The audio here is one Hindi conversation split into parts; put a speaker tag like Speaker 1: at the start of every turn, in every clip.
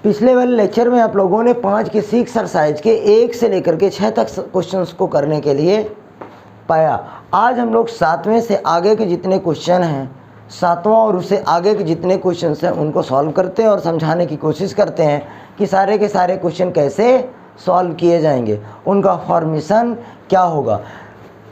Speaker 1: पिछले वाले लेक्चर में आप लोगों ने 5 किसी एक्सरसाइज के 1 से लेकर के 6 तक क्वेश्चंस को करने के लिए पाया। आज हम लोग 7वें से आगे के जितने क्वेश्चन हैं, 7वां और उससे आगे के जितने क्वेश्चंस हैं उनको सॉल्व करते हैं और समझाने की कोशिश करते हैं कि सारे के सारे क्वेश्चन कैसे सॉल्व किए जाएंगे, उनका फॉर्मेशन क्या होगा।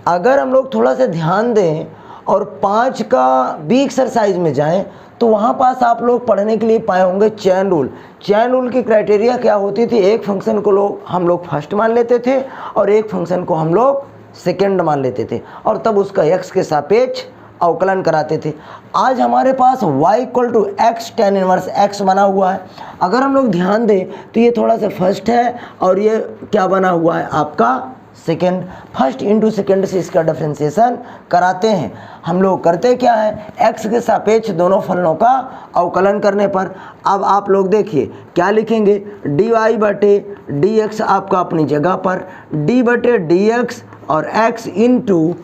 Speaker 1: अगर हम लोग थोड़ा सा ध्यान दें और 5 का बी एक्सरसाइज में जाएं तो वहाँ पास आप लोग पढ़ने के लिए पाए होंगे चेन रूल। चेन रूल की क्राइटेरिया क्या होती थी, एक फंक्शन को हम लोग फर्स्ट मान लेते थे और एक फंक्शन को हम लोग सेकेंड मान लेते थे और तब उसका एक्स के सापेक्ष अवकलन कराते थे। आज हमारे पास y = x tan inverse x बना हुआ है। अगर हम लोग ध्यान दें तो ये थोड़ा सा फर्स्ट है और ये क्या बना हुआ है आपका सेकेंड। फर्स्ट इंटू सेकेंड से इसका डिफरेंशिएशन कराते हैं। हम लोग करते क्या है, x के सापेक्ष दोनों फलनों का अवकलन करने पर। अब आप लोग देखिए क्या लिखेंगे, dy/dx आपका अपनी जगह पर, d/dx और x into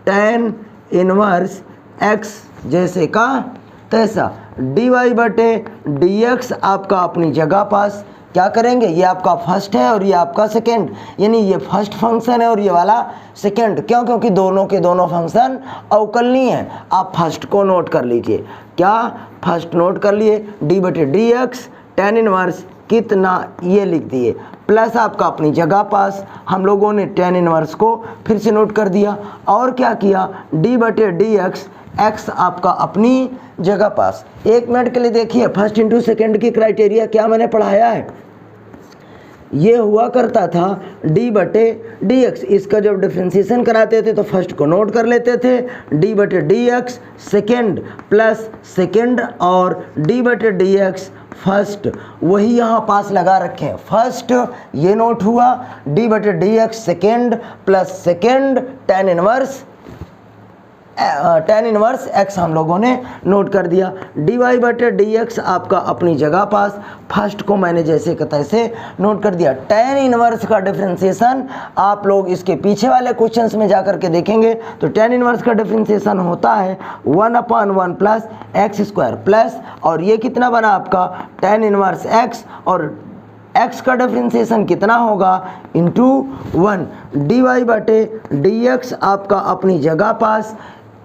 Speaker 1: tan inverse x जैसे का तैसा। dy/dx आपका अपनी जगह पास क्या करेंगे, ये आपका फर्स्ट है और ये आपका सेकेंड, यानी ये फर्स्ट फंक्शन है और ये वाला सेकेंड। क्यों? क्योंकि दोनों के दोनों फंक्शन अवकलनीय हैं। आप फर्स्ट को नोट कर लीजिए, क्या फर्स्ट नोट कर लिए, d/dx tan इनवर्स कितना ये लिख दिए, प्लस आपका अपनी जगह पास हम लोगों ने tan इनवर्स को फिर से नोट कर दिया और क्या किया, d/dx x आपका अपनी जगह पास। एक मिनट के लिए देखिए, फर्स्ट इंटू सेकेंड की क्राइटेरिया क्या मैंने पढ़ाया है, ये हुआ करता था d/dx। इसका जब डिफरेंशिएशन कराते थे तो फर्स्ट को नोट कर लेते थे, d/dx सेकेंड प्लस सेकेंड और d/dx फर्स्ट, वही यहाँ पास लगा रखे हैं। फर्स्ट ये नोट हुआ, d/dx second plus second tan inverse x हम लोगों ने नोट कर दिया। dy/dx आपका अपनी जगह पास, फर्स्ट को मैंने जैसे का तैसे नोट कर दिया। tan इनवर्स का डिफरेंशिएशन आप लोग इसके पीछे वाले क्वेश्चंस में जाकर के देखेंगे तो tan इनवर्स का डिफरेंशिएशन होता है 1/1 प्लस x² प्लस, और ये कितना बना आपका tan इनवर्स x और x का डिफरेंशिएशन कितना होगा इंटू 1। dy/dx आपका अपनी जगह पास,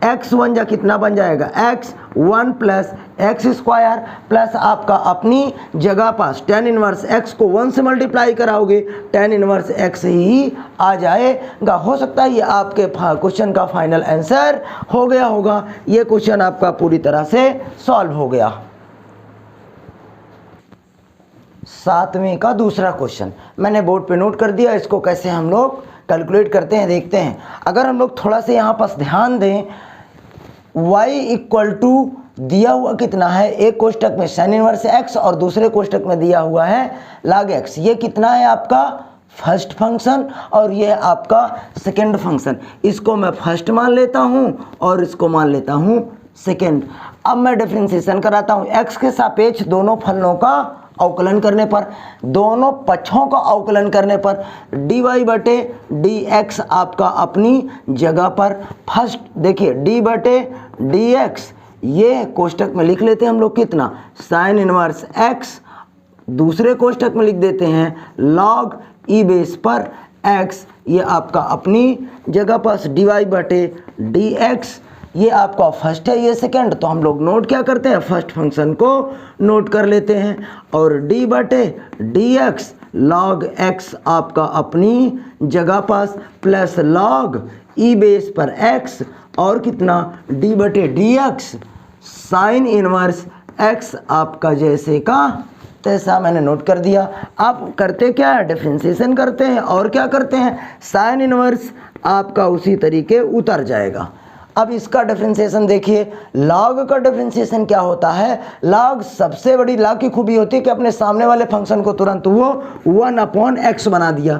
Speaker 1: x1 जा कितना बन जाएगा x1 प्लस x² प्लस आपका अपनी जगह पास tan इनवर्स x को 1 से मल्टीप्लाई कराओगे tan इनवर्स x ही आ जाएगा। हो सकता है ये आपके क्वेश्चन का फाइनल आंसर हो गया होगा। ये क्वेश्चन आपका पूरी तरह से सॉल्व हो गया। 7वें का दूसरा क्वेश्चन मैंने बोर्ड पे नोट कर दिया। इसको कैसे हम लोग कैलकुलेट करते हैं देखते हैं। अगर हम लोग थोड़ा सा यहाँ पास ध्यान दें, y दिया हुआ कितना है, एक कोष्टक में sin इनवर्स x और दूसरे कोष्टक में दिया हुआ है log x। ये कितना है आपका फर्स्ट फंक्शन और ये आपका सेकेंड फंक्शन। इसको मैं फर्स्ट मान लेता हूँ और इसको मान लेता हूँ सेकेंड। अब मैं डिफरेंशिएशन कराता हूँ x के सापेक्ष दोनों फलनों का अवकलन करने पर, दोनों पक्षों का अवकलन करने पर dy/dx आपका अपनी जगह पर। फर्स्ट देखिए d/dx ये कोष्टक में लिख लेते हैं हम लोग कितना sin इनवर्स x, दूसरे कोष्टक में लिख देते हैं log e बेस पर x, ये आपका अपनी जगह पास dy/dx। ये आपका फर्स्ट है, ये सेकंड, तो हम लोग नोट क्या करते हैं, फर्स्ट फंक्शन को नोट कर लेते हैं और d/dx log x आपका अपनी जगह पास प्लस log e बेस पर x और कितना d/dx sin इनवर्स x आपका जैसे का तैसा मैंने नोट कर दिया। आप करते क्या है, डिफरेंशिएशन करते हैं और क्या करते हैं, sin इनवर्स आपका उसी तरीके उतर जाएगा। अब इसका डिफरेंशिएशन देखिए, log का डिफरेंशिएशन क्या होता है, log सबसे बड़ी log की खूबी होती है कि अपने सामने वाले फंक्शन को तुरंत वो 1/x बना दिया।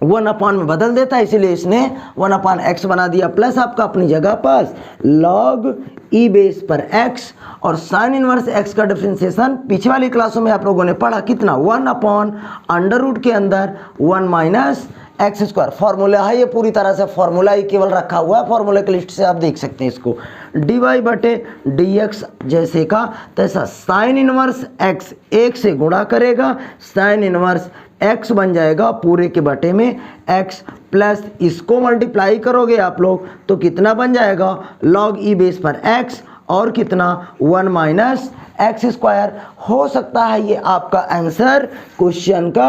Speaker 1: 1 अपान में बदल देता है, इसीलिए इसने 1 अपान एक्स बना दिया, प्लस आपका अपनी जगह पास लॉग ई बेस पर एक्स। और साइन इनवर्स एक्स का डिफरेंशिएशन पिछले वाली क्लासों में आप लोगों ने पढ़ा कितना, 1 अपॉन अंडर रूट के अंदर 1 माइनस एक्स स्क्वायर। फॉर्मूला है ये, पूरी तरह से फॉर्मूला ही केवल रखा हुआ है, फॉर्मूले की लिस्ट से आप देख सकते हैं इसको। डी वाई बटे डी एक्स जैसे का तैसा साइन इनवर्स एक्स एक से गुणा करेगा, साइन इनवर्स एक्स बन जाएगा पूरे के बटे में एक्स, प्लस इसको मल्टीप्लाई करोगे आप लोग तो कितना बन जाएगा, लॉग ई बेस पर एक्स और कितना 1 माइनस एक्स स्क्वायर। हो सकता है ये आपका आंसर क्वेश्चन का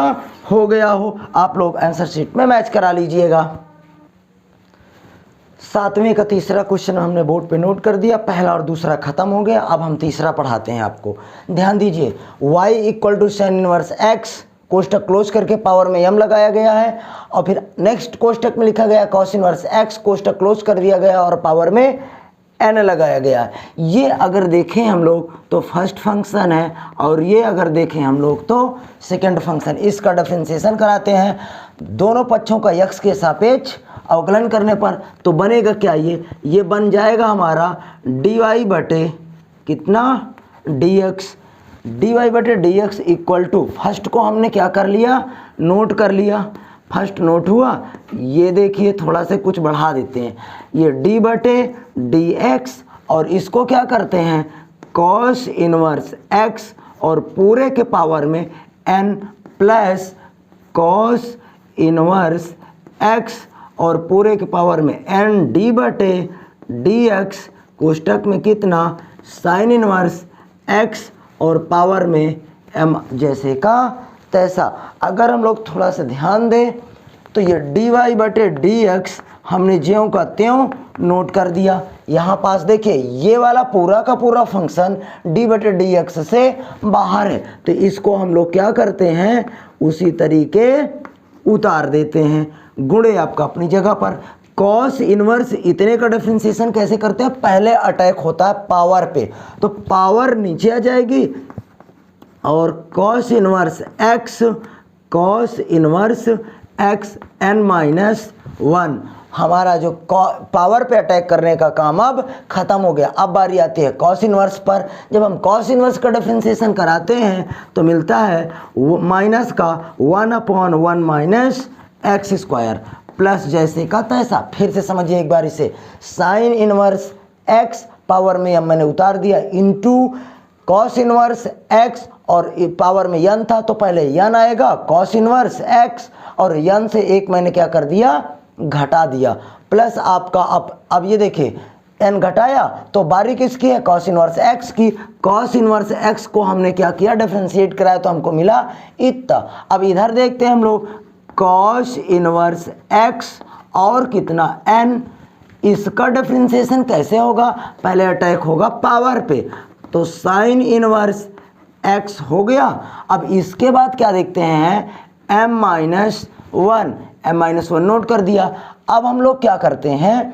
Speaker 1: हो गया हो, आप लोग आंसर शीट में मैच करा लीजिएगा। 7वें का तीसरा क्वेश्चन हमने बोर्ड पे नोट कर दिया, पहला और दूसरा खत्म हो गया, अब हम तीसरा पढ़ाते हैं आपको। ध्यान दीजिए, y equal to sine inverse x, कोष्टक क्लोज करके पावर में m लगाया गया है, और फिर नेक्स्ट कोष्टक में लिखा गया कॉस इनवर्स x, कोष्टक क्लोज कर दिया गया और पावर में n लगाया गया है। ये अगर देखें हम लोग तो फर्स्ट फंक्शन है, और ये अगर देखें हम लोग तो सेकंड फंक्शन। इसका डिफरेंशिएशन कराते हैं, दोनों पक्षों का x के सापेक्ष अवकलन करने पर तो बनेगा क्या, ये बन जाएगा हमारा डी वाई बटे कितना डी एक्स, डी वाई बटे D X equal to, first को हमने क्या कर लिया, नोट कर लिया, फर्स्ट नोट हुआ। ये देखिए थोड़ा से कुछ बढ़ा देते हैं, ये डी बटे डी एक्स और इसको क्या करते हैं कॉस इनवर्स एक्स और पूरे के पावर में n plus cos inverse x और पूरे के पावर में n डी बटे डी एक्स, कोष्टक में कितना साइन इनवर्स एक्स और पावर में m जैसे का तैसा। अगर हम लोग थोड़ा सा ध्यान दें तो ये डी वाई बटे डी एक्स हमने ज्यों का त्यों नोट कर दिया। यहाँ पास देखिए ये वाला पूरा का पूरा फंक्शन डी बटे डी एक्स से बाहर है, तो इसको हम लोग क्या करते हैं उसी तरीके उतार देते हैं, गुणे आपका अपनी जगह पर। कॉस इनवर्स इतने का डिफरेंशिएशन कैसे करते हैं, पहले अटैक होता है पावर पे, तो पावर नीचे आ जाएगी और cos inverse X N minus 1, हमारा जो पावर पे अटैक करने का काम अब खत्म हो गया। अब बारी आती है कॉस इनवर्स पर। जब हम कॉस इनवर्स का डिफरेंशिएशन कराते हैं तो मिलता है माइनस का 1 upon 1 minus x square, plus जैसे का तैसा। फिर से समझिए एक बार इसे, साइन इनवर्स एक्स पावर में मैंने उतार दिया इनटू कॉस इनवर्स एक्स और पावर में यन था तो पहले यन आएगा कॉस इनवर्स एक्स और यन से एक मैंने क्या कर दिया घटा दिया, प्लस आपका अब ये देखिए n घटाया तो बारी किसकी है कॉस इनवर्स एक्स की। कॉस इनवर्स एक्स को हमने क्या किया डिफरेंशिएट कराया तो हमको मिला इतना। अब इधर देखते हैं हम लोग कॉस इनवर्स एक्स और कितना n, इसका डिफरेंशिएशन कैसे होगा, पहले अटैक होगा पावर पे, तो साइन इनवर्स x हो गया। अब इसके बाद क्या देखते हैं m-1 नोट कर दिया। अब हम लोग क्या करते हैं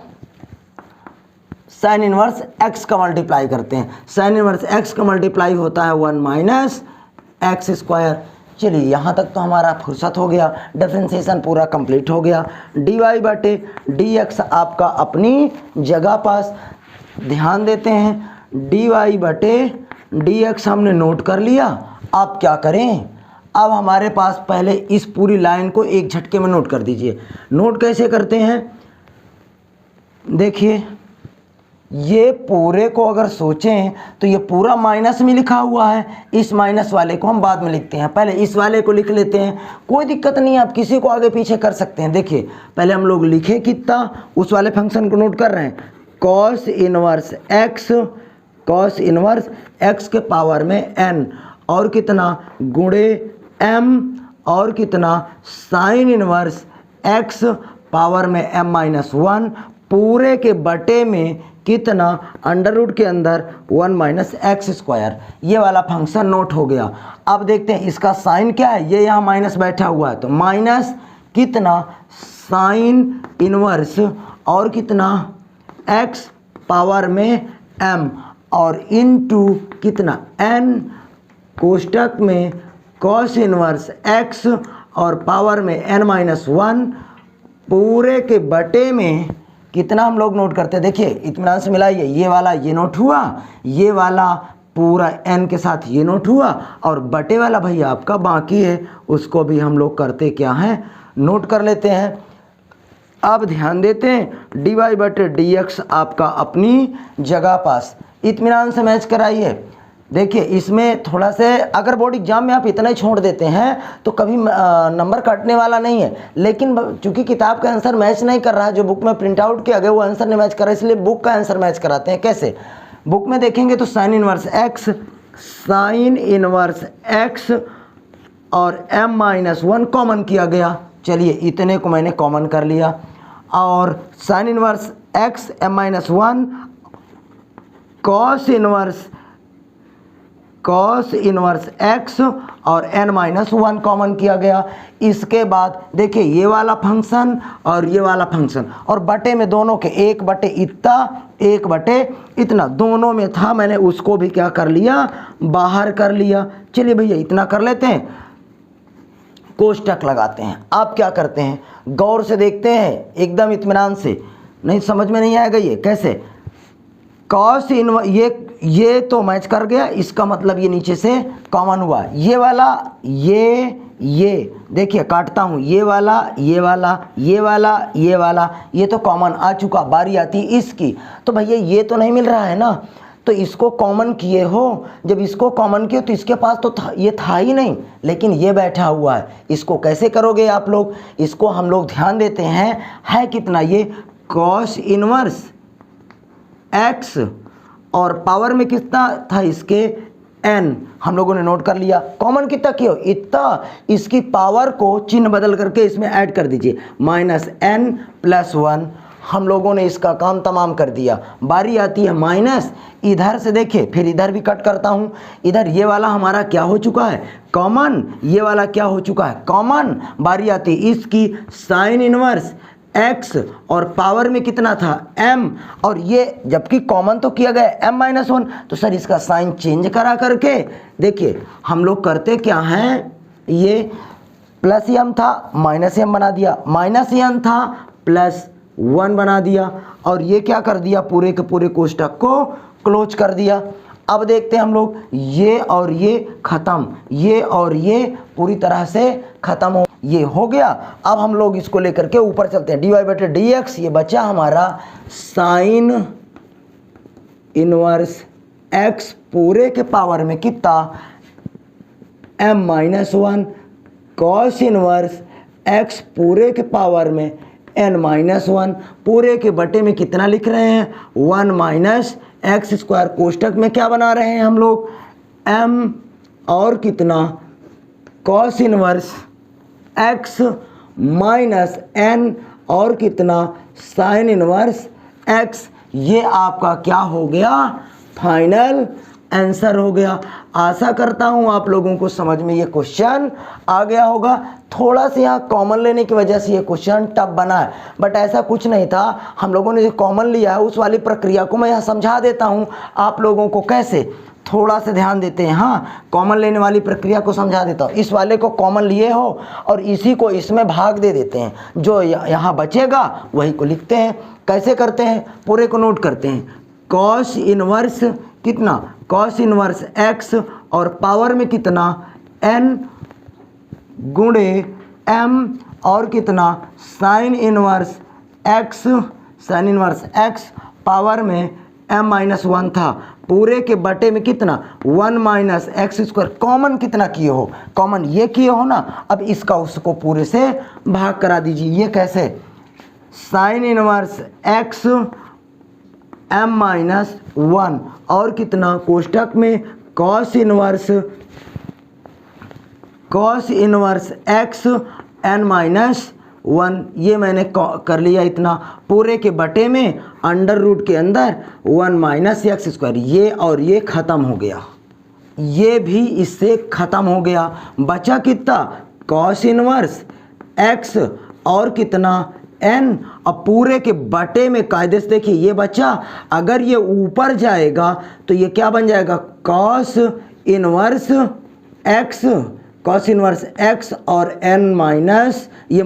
Speaker 1: साइन इनवर्स x का मल्टीप्लाई करते हैं, साइन इनवर्स x का मल्टीप्लाई होता है 1 माइनस एक्स स्क्वायर। चलिए यहाँ तक तो हमारा फुर्सत हो गया, डिफरेंशिएशन पूरा कंप्लीट हो गया। डी वाई बटे डी एक्स आपका अपनी जगह पास। ध्यान देते हैं डी वाई बटे डी एक्स हमने नोट कर लिया। अब क्या करें, अब हमारे पास पहले इस पूरी लाइन को एक झटके में नोट कर दीजिए। नोट कैसे करते हैं, देखिए ये पूरे को अगर सोचें तो ये पूरा माइनस में लिखा हुआ है, इस माइनस वाले को हम बाद में लिखते हैं, पहले इस वाले को लिख लेते हैं, कोई दिक्कत नहीं है, आप किसी को आगे पीछे कर सकते हैं। देखिए पहले हम लोग लिखे कितना, उस वाले फंक्शन को नोट कर रहे हैं कॉस इनवर्स एक्स के पावर में n और कितना गुणे m और कितना साइन इनवर्स x पावर में m-1 पूरे के बटे में कितना अंडर रूट के अंदर 1 माइनस एक्स स्क्वायर। ये वाला फंक्शन नोट हो गया। अब देखते हैं इसका साइन क्या है, ये यहाँ माइनस बैठा हुआ है तो माइनस कितना साइन इनवर्स और कितना x पावर में m और इनटू कितना n कोष्टक में कॉस इनवर्स x और पावर में n-1 पूरे के बटे में कितना हम लोग नोट करते हैं। देखिए इत्मीनान से मिलाइए, ये वाला ये नोट हुआ, ये वाला पूरा n के साथ ये नोट हुआ, और बटे वाला भैया आपका बाकी है उसको भी हम लोग करते क्या हैं, नोट कर लेते हैं। अब ध्यान देते हैं dy/dx आपका अपनी जगह पास। इत्मीनान से मैच कराइए। देखिए इसमें थोड़ा से अगर बोर्ड एग्जाम में आप इतना ही छोड़ देते हैं तो कभी नंबर कटने वाला नहीं है, लेकिन चूंकि किताब का आंसर मैच नहीं कर रहा है, जो बुक में प्रिंट आउट किया गया वो आंसर नहीं मैच कर रहा है, इसलिए बुक का आंसर मैच कराते हैं। कैसे? बुक में देखेंगे तो साइन इनवर्स x और m-1 कॉमन किया गया। चलिए इतने को मैंने कॉमन कर लिया, और sign inverse x m-1 cos inverse x और n-1 कॉमन किया गया। इसके बाद देखिए ये वाला फंक्शन और ये वाला फंक्शन, और बटे में दोनों के 1/इतना दोनों में था, मैंने उसको भी क्या कर लिया, बाहर कर लिया। चलिए भैया इतना कर लेते हैं, कोष्टक लगाते हैं। आप क्या करते हैं, गौर से देखते हैं एकदम इत्मीनान से, नहीं समझ में नहीं आएगा ये कैसे। कॉस इनवर्स ये तो मैच कर गया, इसका मतलब ये नीचे से कॉमन हुआ। ये वाला ये देखिए काटता हूँ, ये वाला ये तो कॉमन आ चुका, बारी आती इसकी। तो भैया ये तो नहीं मिल रहा है ना, तो इसको कॉमन किए हो। जब इसको कॉमन किए तो इसके पास तो ये था ही नहीं, लेकिन ये बैठा हुआ है। इसको कैसे करोगे आप लोग, इसको हम लोग ध्यान देते हैं, है कितना ये कॉस इनवर्स x, और पावर में कितना था इसके n, हम लोगों ने नोट कर लिया। कॉमन कितना किया, इतना, इसकी पावर को चिन्ह बदल करके इसमें ऐड कर दीजिए, -n+1। हम लोगों ने इसका काम तमाम कर दिया। बारी आती है माइनस, इधर से देखिए, फिर इधर भी कट करता हूँ। इधर ये वाला हमारा क्या हो चुका है, कॉमन, ये वाला क्या हो चुका है, कॉमन। बारी आती है इसकी साइन इनवर्स x, और पावर में कितना था m, और ये जबकि कॉमन तो किया गया m-1, तो सर इसका साइन चेंज करा करके देखिए हम लोग करते क्या हैं, ये प्लस m था -m बना दिया, -n था +1 बना दिया, और ये क्या कर दिया, पूरे के पूरे कोष्टक को क्लोज कर दिया। अब देखते हैं हम लोग, ये और ये खत्म, ये और ये पूरी तरह से खत्म हो, ये हो गया। अब हम लोग इसको लेकर के ऊपर चलते हैं, dy/dx, ये बचा हमारा साइन इनवर्स x पूरे के पावर में कितना m-1 कॉस इनवर्स x पूरे के पावर में n-1 पूरे के बटे में कितना लिख रहे हैं, 1 - x²। कोष्टक में क्या बना रहे हैं हम लोग, m और कितना कॉस इनवर्स x -n और कितना साइन इनवर्स x। ये आपका क्या हो गया, फाइनल आंसर हो गया। आशा करता हूँ आप लोगों को समझ में ये क्वेश्चन आ गया होगा। थोड़ा सा यहाँ कॉमन लेने की वजह से ये क्वेश्चन टफ बना है, बट ऐसा कुछ नहीं था। हम लोगों ने जो कॉमन लिया है उस वाली प्रक्रिया को मैं यहाँ समझा देता हूँ आप लोगों को कैसे, थोड़ा सा ध्यान देते हैं। हाँ, कॉमन लेने वाली प्रक्रिया को समझा देता हूँ। इस वाले को कॉमन लिए हो और इसी को इसमें भाग दे देते हैं, जो यहाँ बचेगा वही को लिखते हैं। कैसे करते हैं, पूरे को नोट करते हैं। कॉस इनवर्स कितना, कॉस इनवर्स x, और पावर में कितना n गुणे m, और कितना sign inverse x, sign inverse x power में m-1 था, पूरे के बटे में कितना 1 - x²। कॉमन कितना किए हो, कॉमन ये किए हो ना। अब इसका उसको पूरे से भाग करा दीजिए। ये कैसे, साइन इनवर्स x m-1 और कितना कोष्टक में कॉस इनवर्स x n-1, ये मैंने कर लिया इतना, पूरे के बटे में अंडर रूट के अंदर 1 - x²। ये और ये ख़त्म हो गया, ये भी इससे ख़त्म हो गया। बचा कितना, कॉस इनवर्स x और कितना n, अब पूरे के बटे में कायदे से देखिए ये बचा। अगर ये ऊपर जाएगा तो ये क्या बन जाएगा, cos inverse x cos inverse x और n माइनस, ये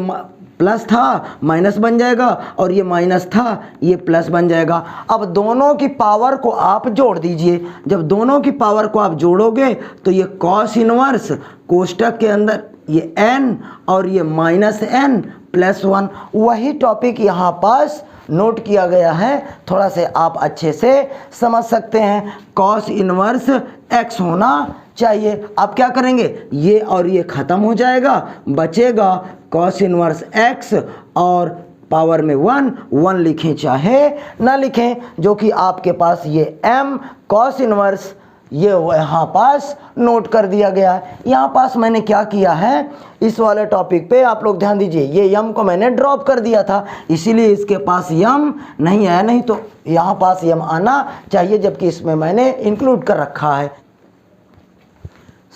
Speaker 1: प्लस था माइनस बन जाएगा और ये माइनस था ये प्लस बन जाएगा। अब दोनों की पावर को आप जोड़ दीजिए। जब दोनों की पावर को आप जोड़ोगे तो ये कॉस इनवर्स कोष्टक के अंदर ये n और ये माइनस n प्लस 1, वही टॉपिक यहाँ पास नोट किया गया है, थोड़ा से आप अच्छे से समझ सकते हैं। कॉस इनवर्स x होना चाहिए। आप क्या करेंगे, ये और ये ख़त्म हो जाएगा, बचेगा कॉस इनवर्स x और पावर में 1 लिखें चाहे ना लिखें, जो कि आपके पास ये m कॉस इनवर्स ये यहाँ पास नोट कर दिया गया है। यहाँ पास मैंने क्या किया है, इस वाले टॉपिक पे आप लोग ध्यान दीजिए, ये यम को मैंने ड्रॉप कर दिया था, इसीलिए इसके पास यम नहीं आया, नहीं तो यहाँ पास यम आना चाहिए, जबकि इसमें मैंने इंक्लूड कर रखा है।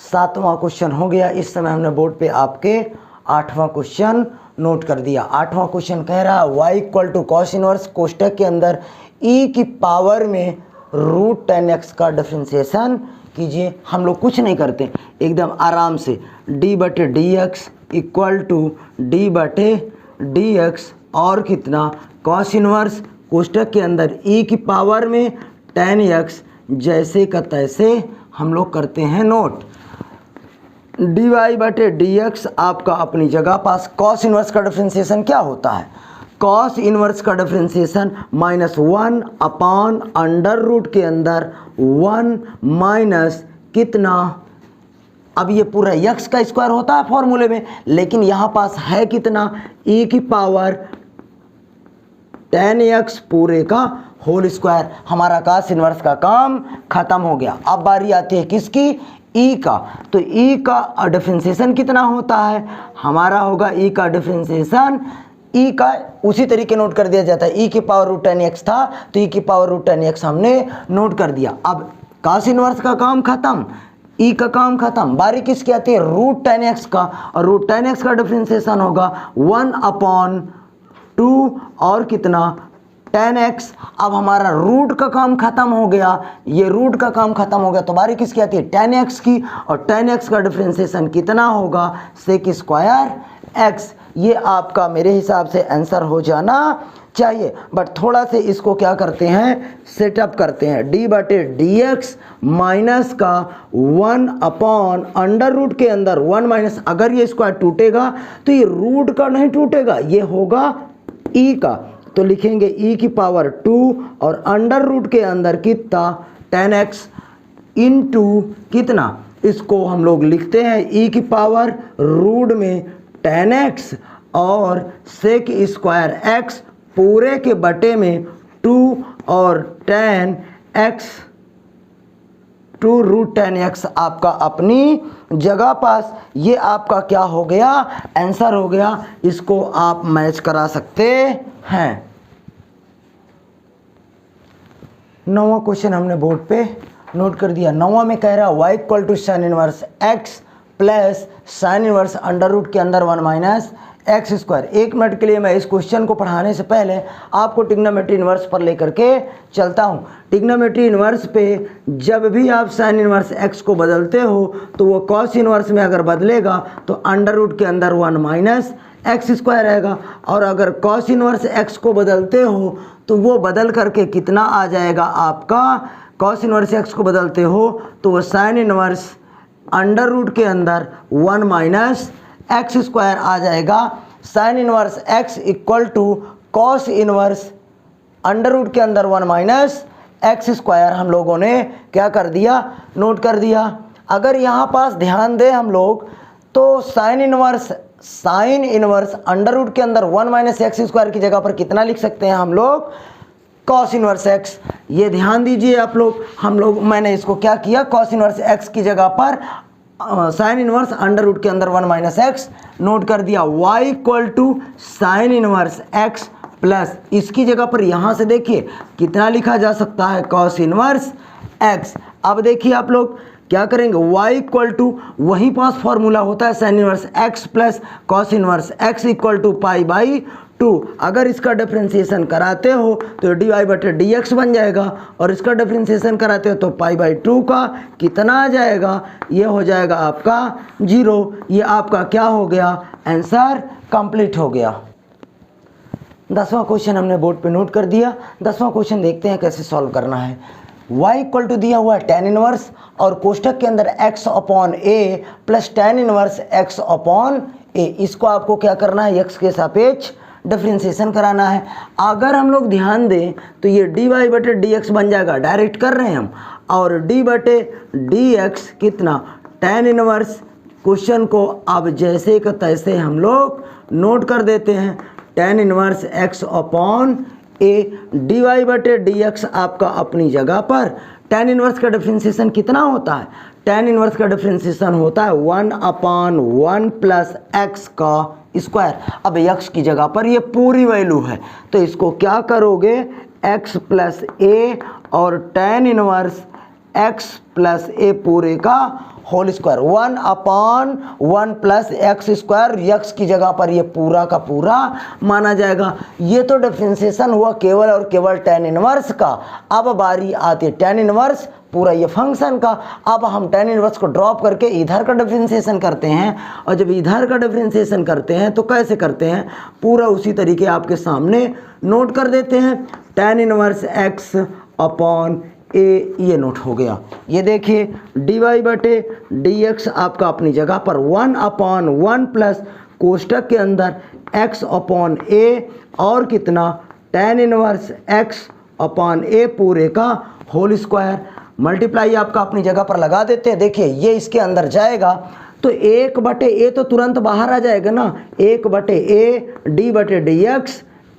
Speaker 1: 7वां क्वेश्चन हो गया। इस समय हमने बोर्ड पे आपके 8वां क्वेश्चन नोट कर दिया। 8वां क्वेश्चन कह रहा है y equal to cos inverse कोष्टक के अंदर e की पावर में √10x का डिफरेंशिएशन कीजिए। हम लोग कुछ नहीं करते, एकदम आराम से d/dx इक्वल टू d/dx और कितना कॉस इनवर्स कोष्टक के अंदर e की पावर में 10x जैसे का तैसे हम लोग करते हैं नोट। dy/dx आपका अपनी जगह पास। कॉस इनवर्स का डिफरेंशिएशन क्या होता है, कॉस इनवर्स का डिफरेंशिएशन -1 अपॉन अंडर रूट के अंदर 1 माइनस कितना, अब ये पूरा x का स्क्वायर होता है फॉर्मूले में, लेकिन यहाँ पास है कितना e की पावर 10x पूरे का होल स्क्वायर। हमारा कॉस इनवर्स का काम खत्म हो गया। अब बारी आती है किसकी, e का। तो e का डिफरेंशिएशन कितना होता है, हमारा होगा e का डिफरेंशिएशन, e का उसी तरीके नोट कर दिया जाता है। e की पावर √10x था तो e की पावर √10x हमने नोट कर दिया। अब कॉस इनवर्स का काम खत्म, e का काम खत्म, बारी किसकी आती है √10x का, और √10x का डिफरेंशिएशन होगा 1/2 और कितना 10x। अब हमारा रूट का काम खत्म हो गया, ये रूट का काम खत्म हो गया, तो बारी किसकी आती है 10x की, और 10x का डिफरेंशिएशन कितना होगा सेक स्क्वायर x। ये आपका मेरे हिसाब से आंसर हो जाना चाहिए, बट थोड़ा से इसको क्या करते हैं सेटअप करते हैं। d/dx माइनस का 1 अपॉन अंडर रूट के अंदर 1 माइनस, अगर ये स्क्वायर टूटेगा तो ये रूट का नहीं टूटेगा, ये होगा e का, तो लिखेंगे e की पावर 2 और अंडर रूट के अंदर कितना 10x इंटू कितना, इसको हम लोग लिखते हैं e की पावर रूट में 10x और सेक स्क्वायर x पूरे के बटे में 2 और 10x 2 √10x आपका अपनी जगह पास। ये आपका क्या हो गया आंसर हो गया, इसको आप मैच करा सकते हैं। 9वां क्वेश्चन हमने बोर्ड पे नोट कर दिया। 9वां में कह रहा है y equal to sine inverse x plus sine inverse under root के अंदर 1 माइनस एक्स स्क्वायर। 1 मिनट के लिए मैं इस क्वेश्चन को पढ़ाने से पहले आपको ट्रिग्नोमेट्री इनवर्स पर लेकर के चलता हूँ। ट्रिग्नोमेट्री इनवर्स पे जब भी आप साइन इनवर्स x को बदलते हो तो वो कॉस इनवर्स में अगर बदलेगा तो अंडर रूट के अंदर 1 माइनस एक्स स्क्वायर रहेगा, और अगर कॉस इनवर्स x को बदलते हो तो वो बदल करके कितना आ जाएगा आपका, कॉस इनवर्स x को बदलते हो तो वो साइन इनवर्स अंडर रूट के अंदर 1 माइनस एक्स स्क्वायर आ जाएगा। Sine inverse x equal to cos inverse under root के अंदर 1 माइनस एक्स स्क्वायर हम लोगों ने क्या कर दिया नोट कर दिया। अगर यहाँ पास ध्यान दें हम लोग तो साइन इनवर्स अंडर रूट के अंदर 1 माइनस एक्स स्क्वायर की जगह पर कितना लिख सकते हैं हम लोग कॉस इनवर्स x। ये ध्यान दीजिए आप लोग, हम लोग मैंने इसको क्या किया कॉस इनवर्स x की जगह पर साइन इनवर्स अंडर रूट के अंदर 1 माइनस एक्स नोट कर दिया। y equal to sine inverse x plus इसकी जगह पर यहाँ से देखिए कितना लिखा जा सकता है कॉस इनवर्स x। अब देखिए आप लोग क्या करेंगे, y इक्वल टू वहीं पास फॉर्मूला होता है sine inverse x plus cos inverse x equal to pi by 2। अगर इसका डिफरेंशिएशन कराते हो तो dy/dx बन जाएगा, और इसका डिफरेंशिएशन कराते हो तो π/2 का कितना आ जाएगा, ये हो जाएगा आपका 0। ये आपका क्या हो गया, आंसर कंप्लीट हो गया। 10वां क्वेश्चन हमने बोर्ड पे नोट कर दिया। 10वां क्वेश्चन देखते हैं कैसे सॉल्व करना है। y इक्वल टू दिया हुआ है tan इनवर्स, और कोष्टक के अंदर x/a plus tan inverse x/a। इसको आपको क्या करना है, x के सापेक्ष डिफरेंशिएशन कराना है। अगर हम लोग ध्यान दें तो ये dy/dx बन जाएगा, डायरेक्ट कर रहे हैं हम, और d/dx कितना, tan इनवर्स। क्वेश्चन को अब जैसे का तैसे हम लोग नोट कर देते हैं, tan इनवर्स x/a। dy/dx आपका अपनी जगह पर, tan इनवर्स का डिफरेंशिएशन कितना होता है, tan इनवर्स का डिफरेंशिएशन होता है 1/1 प्लस x का स्क्वायर। अब x की जगह पर ये पूरी वैल्यू है, तो इसको क्या करोगे, x प्लस a और tan inverse x plus a पूरे का whole square, 1/1 plus X square. x की जगह पर ये पूरा का पूरा माना जाएगा। ये तो डिफरेंशिएशन हुआ केवल और केवल tan इनवर्स का। अब बारी आती है tan इनवर्स पूरा ये फंक्शन का। अब हम tan इनवर्स को ड्रॉप करके इधर का डिफरेंशिएशन करते हैं, और जब इधर का डिफरेंशिएशन करते हैं तो कैसे करते हैं, पूरा उसी तरीके आपके सामने नोट कर देते हैं। tan इनवर्स x/a ये नोट हो गया। ये देखिए dy/dx आपका अपनी जगह पर 1/1 प्लस कोष्टक के अंदर x/a और कितना, tan इनवर्स x/a पूरे का होल स्क्वायर। मल्टीप्लाई आपका अपनी जगह पर लगा देते हैं। देखिए ये इसके अंदर जाएगा तो 1/a तो तुरंत बाहर आ जाएगा ना, 1/a d/dx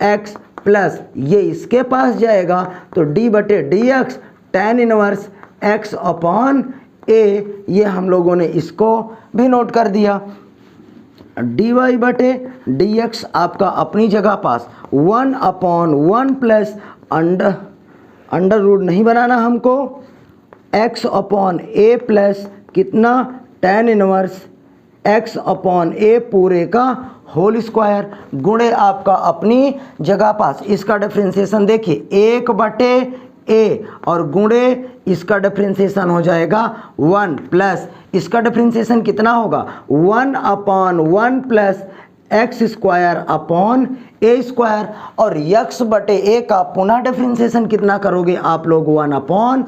Speaker 1: x प्लस ये इसके पास जाएगा तो d/dx tan इनवर्स x/a। ये हम लोगों ने इसको भी नोट कर दिया। dy/dx आपका अपनी जगह पास 1/1 प्लस अंडर रूट नहीं बनाना हमको, x/a प्लस कितना, tan इनवर्स x/a पूरे का होल स्क्वायर गुणे आपका अपनी जगह पास। इसका डिफरेंशिएशन देखिए 1/a और गुणे इसका डिफरेंशिएशन हो जाएगा 1 प्लस इसका डिफरेंशिएशन कितना होगा, 1/1 प्लस एक्स स्क्वायर अपॉन ए स्क्वायर। और x/a का पुनः डिफरेंशिएशन कितना करोगे आप लोग, 1/a।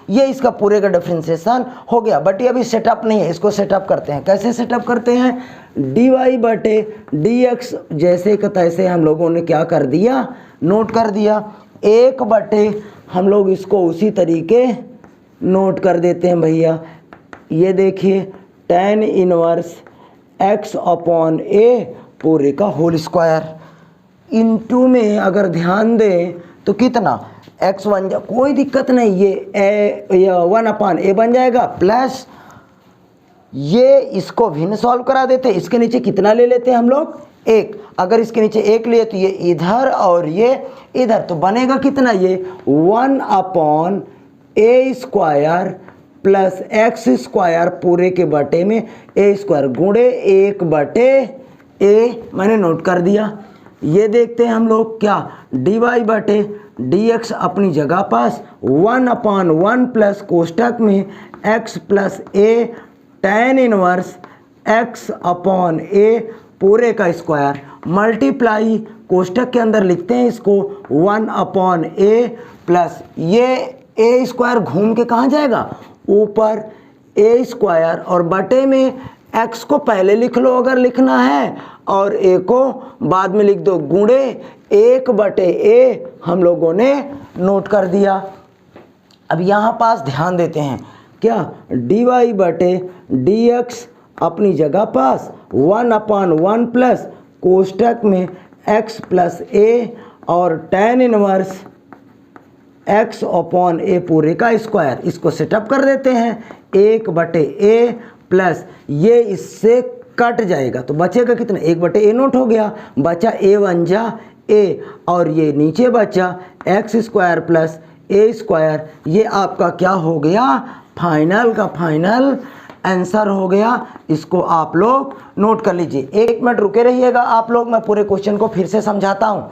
Speaker 1: ये इसका पूरे का डिफरेंशिएशन हो गया। बट ये अभी सेटअप नहीं है, इसको सेटअप करते हैं। कैसे सेटअप करते हैं, dy/dx जैसे का तैसे हम लोगों ने क्या कर दिया, नोट कर दिया। 1/, हम लोग इसको उसी तरीके नोट कर देते हैं भैया। ये देखिए tan इनवर्स x/a पूरे का होल स्क्वायर इनटू में अगर ध्यान दें तो कितना, x बन जा, कोई दिक्कत नहीं, ये 1/a बन जाएगा प्लस ये इसको भिन्न सॉल्व करा देते हैं। इसके नीचे कितना ले लेते हैं हम लोग, 1। अगर इसके नीचे 1 लिए तो ये इधर और ये इधर, तो बनेगा कितना, ये 1/a square plus X square पूरे के बटे में a स्क्वायर गुणे 1/a मैंने नोट कर दिया। ये देखते हैं हम लोग क्या, dy/dx अपनी जगह पास 1/1 प्लस कोष्टक में x plus a tan inverse x/a पूरे का स्क्वायर मल्टीप्लाई कोष्टक के अंदर लिखते हैं इसको 1/a प्लस ये a स्क्वायर घूम के कहाँ जाएगा, ऊपर a स्क्वायर और बटे में x को पहले लिख लो अगर लिखना है और a को बाद में लिख दो, गुणे 1/a हम लोगों ने नोट कर दिया। अब यहाँ पास ध्यान देते हैं क्या, dy/dx अपनी जगह पास 1/1 प्लस कोष्टक में x प्लस a और tan इनवर्स x/a पूरे का स्क्वायर। इसको सेटअप कर देते हैं, 1/a प्लस ये इससे कट जाएगा तो बचेगा कितना, 1/a नोट हो गया, बचा a1 जा a और ये नीचे बचा x square plus a square. ये आपका क्या हो गया, फाइनल का फाइनल आंसर हो गया। इसको आप लोग नोट कर लीजिए। 1 मिनट रुके रहिएगा आप लोग, मैं पूरे क्वेश्चन को फिर से समझाता हूँ।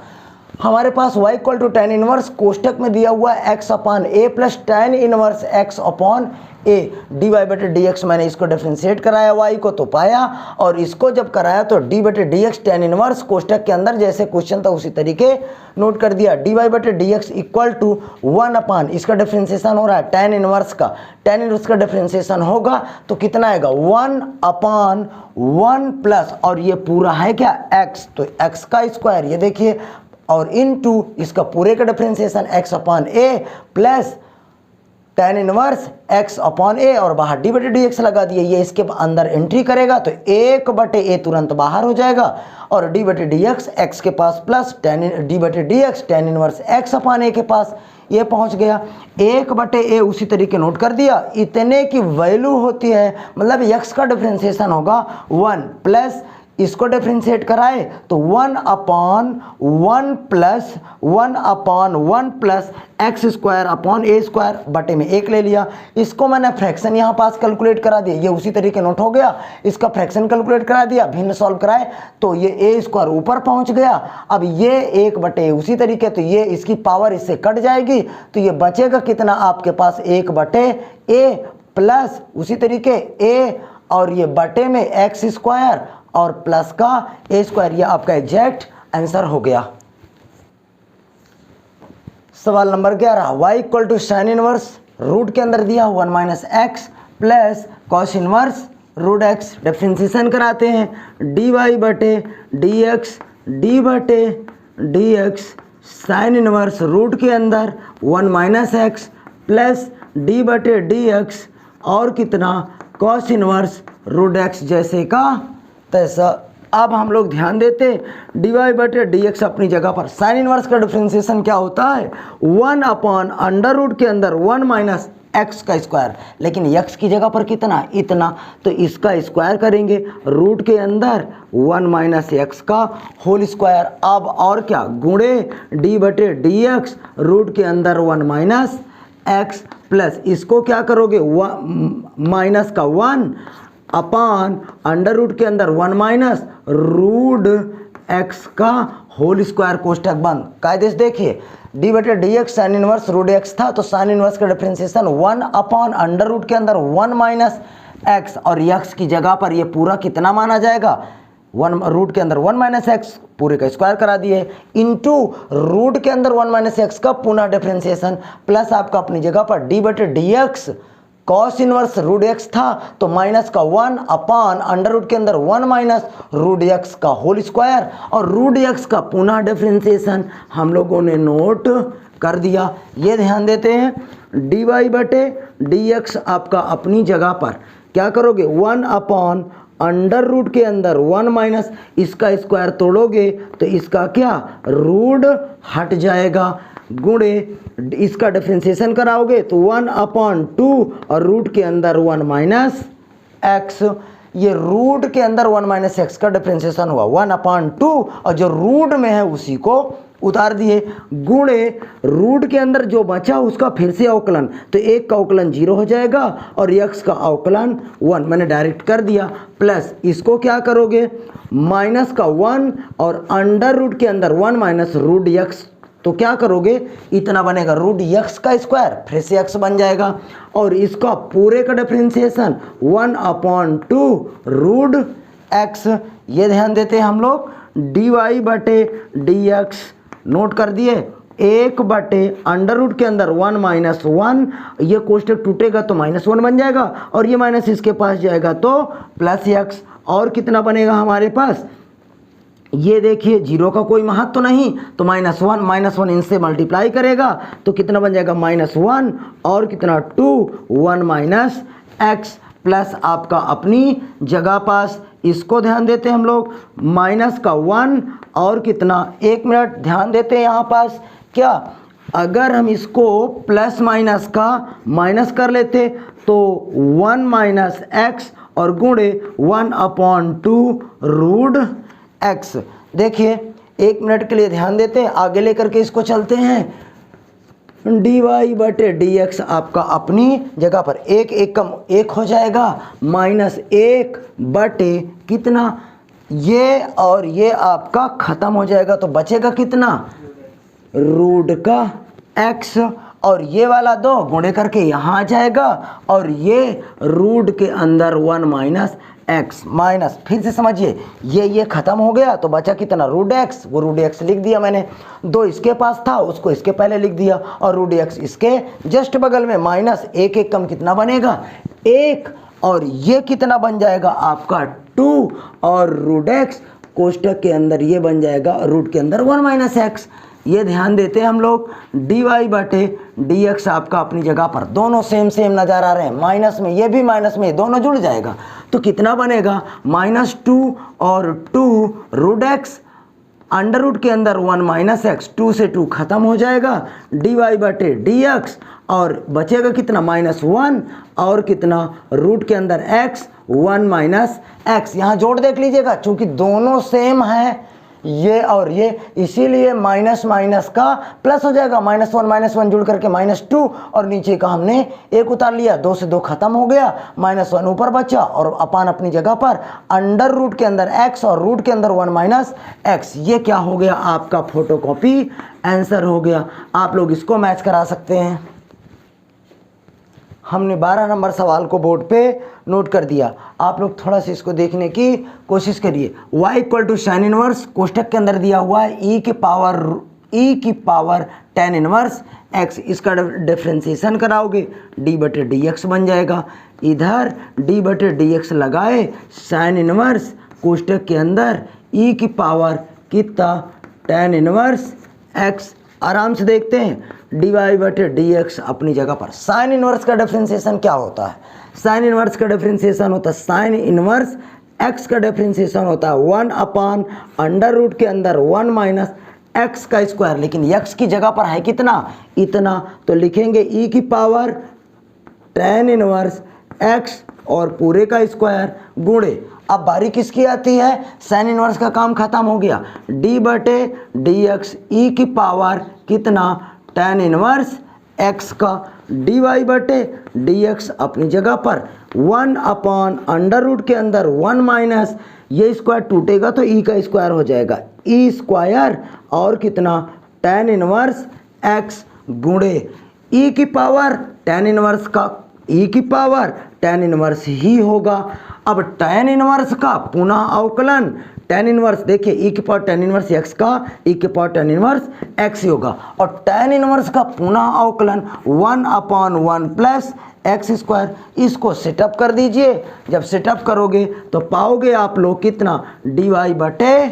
Speaker 1: हमारे पास y equal to tan inverse कोष्टक में दिया हुआ है x upon a plus tan inverse x upon a d Y बटे डी एक्स। मैंने इसको डिफ्रेंशिएट कराया y को तो पाया, और इसको जब कराया तो डी बटे डी एक्स tan इनवर्स कोष्टक के अंदर जैसे क्वेश्चन था उसी तरीके नोट कर दिया। डी वाई बटे डी एक्स इक्वल टू 1 अपान, इसका डिफ्रेंशिएशन हो रहा है tan इनवर्स का, tan इनवर्स का डिफ्रेंशिएशन होगा तो कितना आएगा 1 अपान 1 प्लस, और ये पूरा है क्या x, तो x का स्क्वायर ये देखिए, और इनटू इसका पूरे का differentiation x upon a plus tan inverse x upon ए, और बाहर डी बटे डी एक्स लगा दिए। ये इसके अंदर एंट्री करेगा तो 1 बटे ए तुरंत बाहर हो जाएगा, और डी बटे डी एक्स x के पास प्लस डी बटे D x tan inverse x upon ए के पास ये पहुंच गया। 1 बटे ए उसी तरीके नोट कर दिया। इतने की वैल्यू होती है, मतलब x का डिफरेंशिएशन होगा 1 प्लस, इसको डिफरेंशिएट कराए तो 1 अपान 1 प्लस 1 अपान 1 प्लस एक्स स्क्वायर अपान ए स्क्वायर बटे में 1 ले लिया। इसको मैंने फ्रैक्शन यहाँ पास कैलकुलेट करा दिया, ये उसी तरीके नोट हो गया। इसका फ्रैक्शन कैलकुलेट करा दिया, भिन्न सॉल्व कराए तो ये ए स्क्वायर ऊपर पहुँच गया। अब ये 1 बटे उसी तरीके, तो ये इसकी पावर इससे कट जाएगी, तो ये बचेगा कितना आपके पास 1 बटे ए प्लस उसी तरीके ए, और ये बटे में एक्स स्क्वायर और प्लस का ए स्क्वायर। ये आपका एग्जैक्ट आंसर हो गया। सवाल नंबर 11, y equal to sine inverse root के अंदर दिया 1 minus X plus cos inverse root X. Differentiation कराते हैं डी वाई बटे डी एक्स डी बटे D X sine inverse root के अंदर 1 माइनस एक्स प्लस डी बटे डी एक्स और कितना कॉस इनवर्स रूट एक्स जैसे का तैसा। अब हम लोग ध्यान देते डी वाई बटे डी एक्स अपनी जगह पर। साइन इनवर्स का डिफरेंशिएशन क्या होता है 1 अपॉन अंडर रूट के अंदर 1 माइनस एक्स का स्क्वायर, लेकिन एक्स की जगह पर कितना इतना, तो इसका स्क्वायर करेंगे रूट के अंदर 1 माइनस एक्स का होल स्क्वायर। अब और क्या गुणे डी बटे डी एक्स रूट के अंदर 1 माइनस एक्स प्लस इसको क्या करोगे माइनस का 1 अपान अंडर रूट के अंदर 1 माइनस रूट एक्स का होल स्क्वायर कोष्टक बंद। कायदे से देखिए डी बटे D X sine inverse root X था, तो साइन इनवर्स का डिफरेंशिएशन 1 अपान अंडर रूट के अंदर 1 माइनस एक्स, और एक्स की जगह पर ये पूरा कितना माना जाएगा 1 रूट के अंदर 1 माइनस एक्स पूरे का स्क्वायर करा दिए इंटू रूट के अंदर 1 माइनस एक्स का पुनः डिफरेंशिएशन प्लस आपका अपनी जगह पर डी बटे D X cos inverse root X था तो माइनस का 1 अपान अंडर रूट के अंदर 1 माइनस रूट एक्स का होल स्क्वायर, और रूट एक्स का पुनः डिफरेंशिएशन हम लोगों ने नोट कर दिया। ये ध्यान देते हैं डी वाई बटे डी एक्स आपका अपनी जगह पर क्या करोगे 1 अपान अंडर रूट के अंदर 1 माइनस इसका स्क्वायर तोड़ोगे तो इसका क्या रूट हट जाएगा, गुणे इसका डिफरेंशिएशन कराओगे तो 1 अपान 2 और रूट के अंदर 1 माइनस एक्स। ये रूट के अंदर 1 माइनस एक्स का डिफरेंशिएशन हुआ 1 अपान 2, और जो रूट में है उसी को उतार दिए, गुणे रूट के अंदर जो बचा उसका फिर से अवकलन, तो 1 का अवकलन 0 हो जाएगा और x का अवकलन 1 मैंने डायरेक्ट कर दिया, प्लस इसको क्या करोगे माइनस का 1 और अंडर रूट के अंदर 1 माइनस रूट x, तो क्या करोगे इतना बनेगा रूट x का स्क्वायर, फिर से x बन जाएगा, और इसका पूरे का डिफरेंशिएशन 1 अपॉन 2 रूट x। ये ध्यान देते हैं हम लोग डी वाई बटे डी एक्स नोट कर दिए 1 बटे अंडर रूट के अंदर 1 माइनस 1, ये कोष्टक टूटेगा तो -1 बन जाएगा और ये माइनस इसके पास जाएगा तो प्लस x, और कितना बनेगा हमारे पास ये देखिए 0 का कोई महत्व तो नहीं, तो -1 इनसे मल्टीप्लाई करेगा तो कितना बन जाएगा -1 और कितना 2 1 माइनस एक्स प्लस आपका अपनी जगह पास। इसको ध्यान देते हैं हम लोग माइनस का 1 और कितना 1 मिनट ध्यान देते हैं यहाँ पास क्या, अगर हम इसको प्लस माइनस का माइनस कर लेते तो 1 माइनस एक्स और गुणे 1 अपॉन 2 रूट एक्स। देखिए 1 मिनट के लिए ध्यान देते हैं, आगे लेकर के इसको चलते हैं। डी वाई बटे डी एक्स आपका अपनी जगह पर एक एक कम एक हो जाएगा, -1 बटे कितना, ये और ये आपका ख़त्म हो जाएगा तो बचेगा कितना, रूट का x, और ये वाला 2 गुणे करके यहाँ आ जाएगा, और ये रूट के अंदर 1 माइनस x माइनस, फिर से समझिए ये ख़त्म हो गया तो बचा कितना, रूट x, वो रूट x लिख दिया मैंने, 2 इसके पास था उसको इसके पहले लिख दिया, और रूट x इसके जस्ट बगल में, माइनस एक एक कम कितना बनेगा, 1, और ये कितना बन जाएगा आपका 2, और रूट x कोष्टक के अंदर ये बन जाएगा रूट के अंदर 1 माइनस x। ये ध्यान देते हैं हम लोग, डी वाई बटे डी एक्स आपका अपनी जगह पर, दोनों सेम नज़र आ रहे हैं, माइनस में ये भी माइनस में दोनों जुड़ जाएगा तो कितना बनेगा, -2 और 2 रूट एक्स, अंडर रूट के अंदर 1 माइनस एक्स, 2 से 2 खत्म हो जाएगा, डी वाई बटे डी एक्स, और बचेगा कितना, -1, और कितना, रूट के अंदर x 1 माइनस एक्स। यहाँ जोड़ देख लीजिएगा, चूंकि दोनों सेम है ये और ये, इसीलिए माइनस माइनस का प्लस हो जाएगा, -1 -1 जुड़ करके -2, और नीचे का हमने 1 उतार लिया, 2 से 2 खत्म हो गया, -1 ऊपर बचा, और अपान अपनी जगह पर, अंडर रूट के अंदर x और रूट के अंदर 1 माइनस एक्स। ये क्या हो गया आपका फोटोकॉपी आंसर हो गया। आप लोग इसको मैच करा सकते हैं। हमने 12 नंबर सवाल को बोर्ड पे नोट कर दिया, आप लोग थोड़ा सा इसको देखने की कोशिश करिए। y = साइन इनवर्स कोष्टक के अंदर दिया हुआ है e की पावर tan इनवर्स x, इसका डिफ्रेंसिएशन कराओगे d बटे डी एक्स बन जाएगा, इधर d बटे डी एक्स लगाए साइन इनवर्स कोष्टक के अंदर e की पावर कितना tan इनवर्स x। आराम से देखते हैं, डी वाई बटे डी एक्स अपनी जगह पर। साइन इनवर्स का डिफरेंशिएशन क्या होता है, साइन इनवर्स का डिफरेंशिएशन होता है, साइन इनवर्स एक्स का डिफरेंशिएशन होता है 1 अपान अंडर रूट के अंदर 1 माइनस एक्स का स्क्वायर, लेकिन एक्स की जगह पर है कितना, इतना, तो लिखेंगे ई की पावर tan इनवर्स एक्स और पूरे का स्क्वायर गुणे, अब बारी किसकी आती है, साइन इनवर्स का काम खत्म हो गया, d बटे डी एक्स ई की पावर कितना tan इनवर्स x का, डी वाई बटे डी एक्स अपनी जगह पर 1 अपान अंडर रूट के अंदर 1 माइनस, ये स्क्वायर टूटेगा तो e का स्क्वायर हो जाएगा, e स्क्वायर और कितना tan इनवर्स x गुणे e की पावर tan इनवर्स का, e की पावर tan इनवर्स ही होगा। अब tan इनवर्स का पुनः अवकलन, tan इनवर्स देखिए e की पावर tan इनवर्स x का e की पावर tan इनवर्स x ही होगा, और tan इनवर्स का पुनः अवकलन 1 अपान 1 प्लस एक्स स्क्वायर। इसको सेटअप कर दीजिए, जब सेटअप करोगे तो पाओगे आप लोग कितना, डी वाई बटे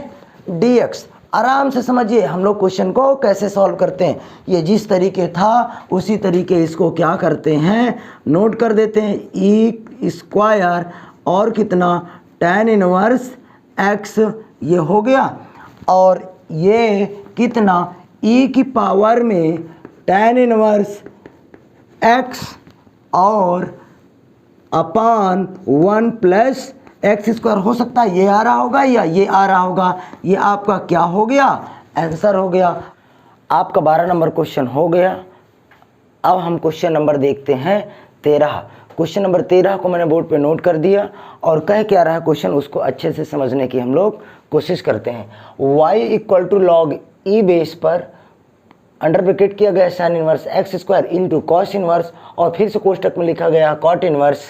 Speaker 1: डी एक्स। आराम से समझिए हम लोग क्वेश्चन को कैसे सॉल्व करते हैं, ये जिस तरीके था उसी तरीके इसको क्या करते हैं, नोट कर देते हैं, ई स्क्वायर और कितना tan इनवर्स x ये हो गया, और ये कितना e की पावर में tan इनवर्स x और अपान 1 प्लस एक्स स्क्वायर हो सकता है, ये आ रहा होगा या ये आ रहा होगा, ये आपका क्या हो गया, आंसर हो गया। आपका 12 नंबर क्वेश्चन हो गया। अब हम क्वेश्चन नंबर देखते हैं 13। क्वेश्चन नंबर 13 को मैंने बोर्ड पे नोट कर दिया, और कह क्या रहा है क्वेश्चन उसको अच्छे से समझने की हम लोग कोशिश करते हैं। y = लॉग ई बेस पर अंडर ब्रैकेट किया गया sign inverse x square into cos inverse, और फिर से कोष्टक में लिखा गया कॉट इनवर्स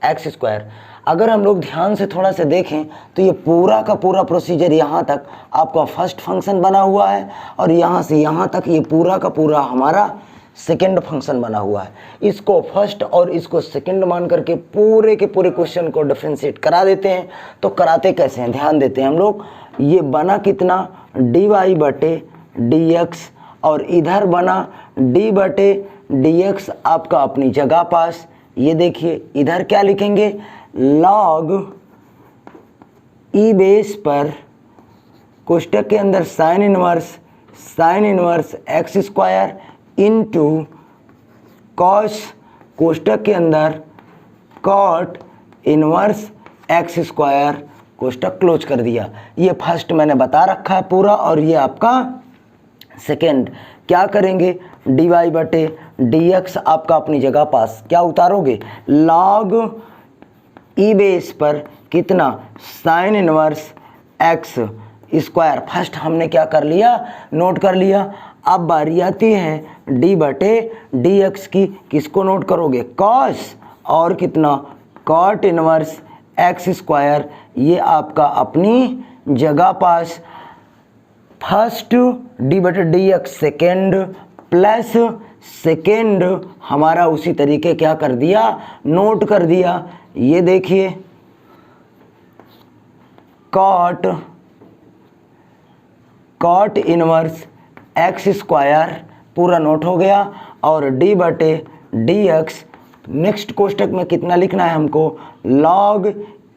Speaker 1: एक्स स्क्वायर। अगर हम लोग ध्यान से थोड़ा सा देखें तो ये पूरा का पूरा प्रोसीजर यहाँ तक आपका फर्स्ट फंक्शन बना हुआ है, और यहाँ से यहाँ तक ये पूरा का पूरा हमारा सेकेंड फंक्शन बना हुआ है। इसको फर्स्ट और इसको सेकेंड मान करके पूरे के पूरे क्वेश्चन को डिफ्रेंशिएट करा देते हैं। तो कराते कैसे हैं, ध्यान देते हैं हम लोग। ये बना कितना, डी वाई बटे डी एक्स, और इधर बना d बटे डी एक्स आपका अपनी जगह पास। ये देखिए इधर क्या लिखेंगे, लॉग ई बेस पर कोष्टक के अंदर sine inverse x square into cos कोष्टक के अंदर कॉट इनवर्स एक्स स्क्वायर, कोष्टक क्लोज कर दिया। ये फर्स्ट मैंने बता रखा है पूरा, और ये आपका सेकेंड। क्या करेंगे, dy बटे dx आपका अपनी जगह पास क्या उतारोगे, log ई बेस पर कितना, sign inverse x square. First हमने क्या कर लिया, नोट कर लिया। अब बारी आती है d बटे dx की, किसको नोट करोगे, cos और कितना, cot इनवर्स x स्क्वायर। ये आपका अपनी जगह पास। फर्स्ट d बटे dx सेकेंड प्लस सेकेंड हमारा उसी तरीके क्या कर दिया, नोट कर दिया। ये देखिए cot इनवर्स x स्क्वायर पूरा नोट हो गया, और d बटे dx नेक्स्ट कोष्टक में कितना लिखना है हमको, log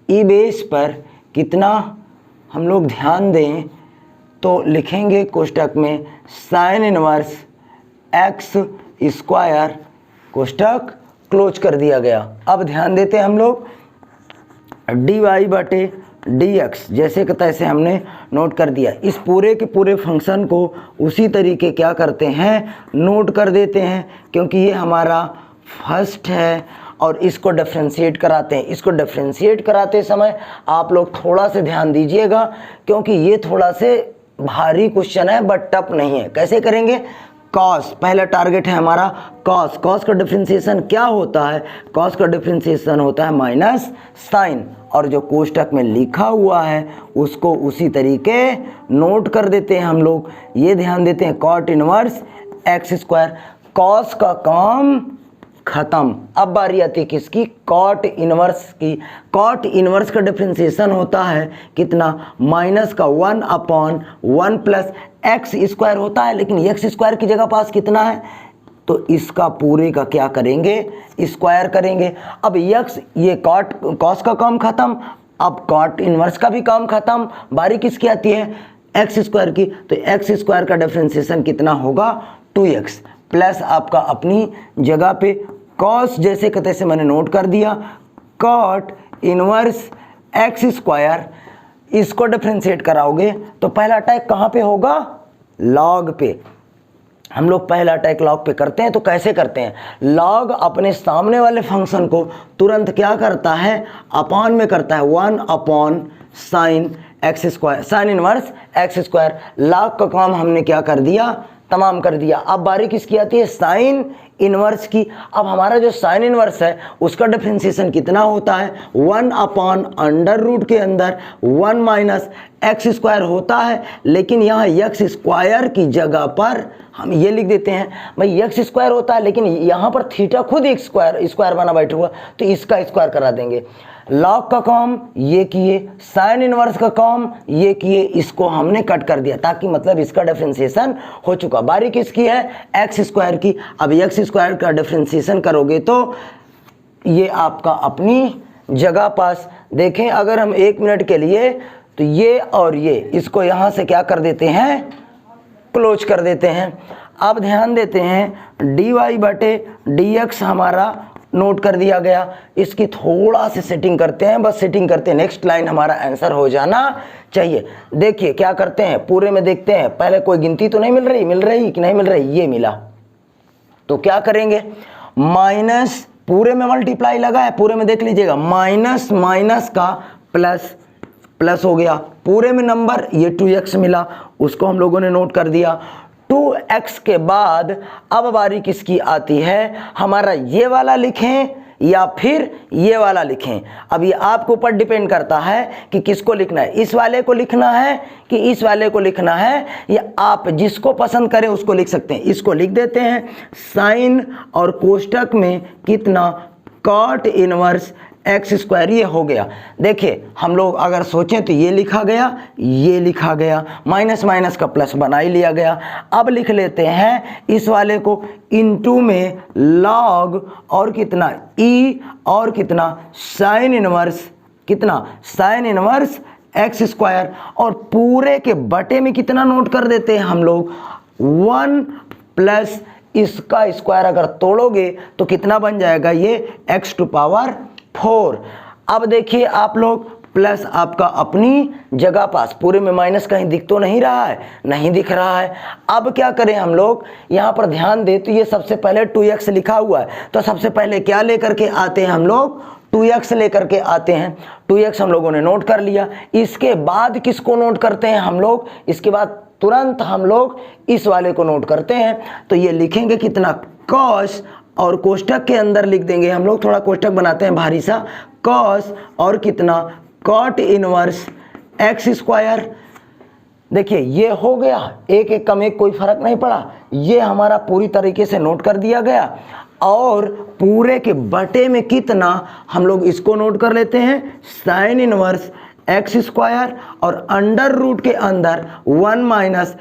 Speaker 1: ई बेस पर कितना, हम लोग ध्यान दें तो लिखेंगे कोष्टक में साइन इनवर्स x स्क्वायर, कोष्टक क्लोज कर दिया गया। अब ध्यान देते हैं हम लोग, dy बटे dx जैसे कि तैसे हमने नोट कर दिया। इस पूरे के पूरे फंक्शन को उसी तरीके क्या करते हैं, नोट कर देते हैं, क्योंकि ये हमारा फर्स्ट है और इसको डिफरेंशिएट कराते हैं। इसको डिफरेंशिएट कराते समय आप लोग थोड़ा से ध्यान दीजिएगा, क्योंकि ये थोड़ा से भारी क्वेश्चन है बट टफ नहीं है। कैसे करेंगे, कॉस पहला टारगेट है हमारा, कॉस। कॉस का डिफरेंशिएशन क्या होता है, कॉस का डिफरेंशिएशन होता है माइनस साइन, और जो कोष्टक में लिखा हुआ है उसको उसी तरीके नोट कर देते हैं हम लोग। ये ध्यान देते हैं, cot inverse x square, cos का काम खत्म। अब बारी आती है किसकी, कॉट इनवर्स की। कॉट इनवर्स का डिफरेंशिएशन होता है कितना, माइनस का 1/1 प्लस एक्स स्क्वायर होता है, लेकिन एक्स स्क्वायर की जगह पास कितना है, तो इसका पूरे का क्या करेंगे, स्क्वायर करेंगे। अब एक्स, ये कॉट कॉस का काम खत्म, अब कॉट इनवर्स का भी काम खत्म। बारी किसकी आती है, एक्स स्क्वायर की, तो एक्स स्क्वायर का डिफरेंशिएशन कितना होगा, 2x प्लस आपका अपनी जगह पे कॉस जैसे कहते से मैंने नोट कर दिया, कॉट इनवर्स एक्स स्क्वायर। इसको डिफरेंशिएट कराओगे तो पहला अटैक कहाँ पे होगा, लॉग पे। हम लोग पहला अटैक लॉग पे करते हैं, तो कैसे करते हैं, लॉग अपने सामने वाले फंक्शन को तुरंत क्या करता है, अपॉन में करता है, 1 sine x square, sign inverse x square. Log का काम हमने क्या कर दिया, तमाम कर दिया। अब बारी किसकी आती है, साइन इनवर्स की। अब हमारा जो साइन इनवर्स है उसका डिफरेंशिएशन कितना होता है, 1/√, के अंदर 1 माइनस एक्स स्क्वायर होता है, लेकिन यहाँ एक्स स्क्वायर की जगह पर हम ये लिख देते हैं, भाई एक्स स्क्वायर होता है लेकिन यहाँ पर थीटा खुद एक स्क्वायर बना बैठा हुआ, तो इसका स्क्वायर करा देंगे। लॉग का काम ये किए, साइन इनवर्स का काम ये किए, इसको हमने कट कर दिया, ताकि मतलब इसका डिफरेंशिएशन हो चुका। बारी किसकी है, एक्स स्क्वायर की। अब एक्स स्क्वायर का डिफरेंशिएशन करोगे तो ये आपका अपनी जगह पास। देखें अगर हम 1 मिनट के लिए, तो ये और ये इसको यहाँ से क्या कर देते हैं, क्लोज कर देते हैं। अब ध्यान देते हैं, dy बटे dx हमारा नोट कर दिया गया। इसकी थोड़ा सी सेटिंग करते हैं, बस सेटिंग करते हैं, नेक्स्ट लाइन हमारा आंसर हो जाना चाहिए। देखिए क्या करते हैं, पूरे में देखते हैं, पहले कोई गिनती तो नहीं मिल रही कि नहीं मिल रही, ये मिला तो क्या करेंगे, माइनस, पूरे में मल्टीप्लाई लगा है, पूरे में देख लीजिएगा, माइनस माइनस का प्लस, प्लस हो गया, पूरे में नंबर ये 2x मिला, उसको हम लोगों ने नोट कर दिया। 2x के बाद अब बारी किसकी आती है, हमारा ये वाला लिखें या फिर ये वाला लिखें। अब ये आपके ऊपर डिपेंड करता है कि किसको लिखना है, इस वाले को लिखना है कि इस वाले को लिखना है, या आप जिसको पसंद करें उसको लिख सकते हैं। इसको लिख देते हैं, साइन और कोष्टक में कितना, कॉट इनवर्स एक्स स्क्वायर, ये हो गया। देखिए हम लोग अगर सोचें तो ये लिखा गया, ये लिखा गया, माइनस माइनस का प्लस बना ही लिया गया। अब लिख लेते हैं इस वाले को, इनटू में लॉग और कितना ई और कितना साइन इनवर्स, कितना साइन इनवर्स एक्स स्क्वायर, और पूरे के बटे में कितना नोट कर देते हैं हम लोग, 1 प्लस इसका स्क्वायर अगर तोड़ोगे तो कितना बन जाएगा, ये x⁴। अब देखिए आप लोग प्लस आपका अपनी जगह पास, पूरे में माइनस कहीं दिख तो नहीं रहा है, नहीं दिख रहा है। अब क्या करें हम लोग, यहाँ पर ध्यान दे तो ये सबसे पहले 2x लिखा हुआ है, तो सबसे पहले क्या लेकर के आते हैं हम लोग, 2x लेकर के आते हैं। 2x हम लोगों ने नोट कर लिया। इसके बाद किसको नोट करते हैं हम लोग, इसके बाद तुरंत हम लोग इस वाले को नोट करते हैं। तो ये लिखेंगे कितना, cos, और कोष्टक के अंदर लिख देंगे हम लोग, थोड़ा कोष्टक बनाते हैं भारी सा, cos और कितना, cot इनवर्स x स्क्वायर। देखिए ये हो गया, एक एक कम एक कोई फर्क नहीं पड़ा, ये हमारा पूरी तरीके से नोट कर दिया गया। और पूरे के बटे में कितना, हम लोग इसको नोट कर लेते हैं, साइन इनवर्स x स्क्वायर, और अंडर रूट के अंदर 1 माइनस